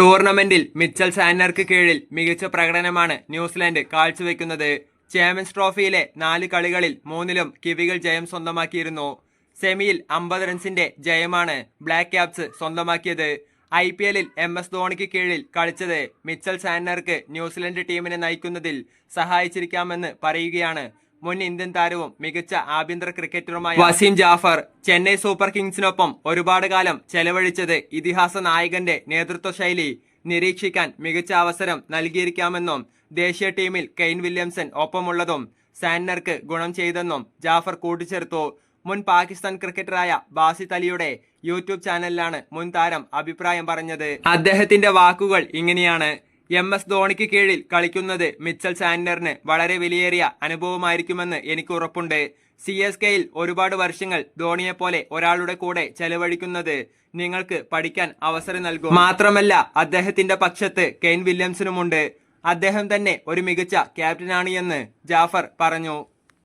ടൂർണമെന്റിൽ മിച്ചൽ സാന്റ്നർക്ക് കീഴിൽ മികച്ച പ്രകടനമാണ് ന്യൂസിലാൻഡ് കാഴ്ചവെക്കുന്നത്. ചാമ്പ്യൻസ് ട്രോഫിയിലെ 4 കളികളിൽ 3ലും കിവികൾ ജയം സ്വന്തമാക്കിയിരുന്നു. സെമിയിൽ 50 റൺസിന്റെ ജയമാണ് ബ്ലാക്ക് ക്യാപ്സ് സ്വന്തമാക്കിയത്. IPLൽ MS ധോണിക്ക് കീഴിൽ കളിച്ചത് മിച്ചൽ സാന്റ്നർക്ക് ന്യൂസിലൻഡ് ടീമിനെ നയിക്കുന്നതിൽ സഹായിച്ചിരിക്കാമെന്ന് പറയുകയാണ് മുൻ ഇന്ത്യൻ താരവും മികച്ച ആഭ്യന്തര ക്രിക്കറ്ററുമായ വസീം ജാഫർ. ചെന്നൈ സൂപ്പർ കിങ്സിനൊപ്പം ഒരുപാട് കാലം ചെലവഴിച്ചത് ഇതിഹാസ നായകന്റെ നേതൃത്വ ശൈലി നിരീക്ഷിക്കാൻ മികച്ച അവസരം നൽകിയിരിക്കാമെന്നും ദേശീയ ടീമിൽ കെയ്ൻ വില്യംസൺ ഒപ്പമുള്ളതും സാന്റ്നർക്ക് ഗുണം ചെയ്തെന്നും ജാഫർ കൂട്ടിച്ചേർത്തു. മുൻ പാകിസ്ഥാൻ ക്രിക്കറ്ററായ ബാസിത് അലിയുടെ യൂട്യൂബ് ചാനലിലാണ് മുൻ താരം അഭിപ്രായം പറഞ്ഞത്. അദ്ദേഹത്തിന്റെ വാക്കുകൾ ഇങ്ങനെയാണ്: MS ധോണിക്ക് കീഴിൽ കളിക്കുന്നത് മിച്ചൽ സാന്റ്നറിന് വളരെ വിലയേറിയ അനുഭവമായിരിക്കുമെന്ന് എനിക്ക് ഉറപ്പുണ്ട്. CSKയിൽ ഒരുപാട് വർഷങ്ങൾ ധോണിയെപ്പോലെ ഒരാളുടെ കൂടെ ചെലവഴിക്കുന്നത് നിങ്ങൾക്ക് പഠിക്കാൻ അവസരം നൽകും. മാത്രമല്ല, അദ്ദേഹത്തിന്റെ പക്ഷത്ത് കെയ്ൻ വില്യംസനുമുണ്ട്. അദ്ദേഹം തന്നെ ഒരു മികച്ച ക്യാപ്റ്റനാണ് എന്ന് ജാഫർ പറഞ്ഞു.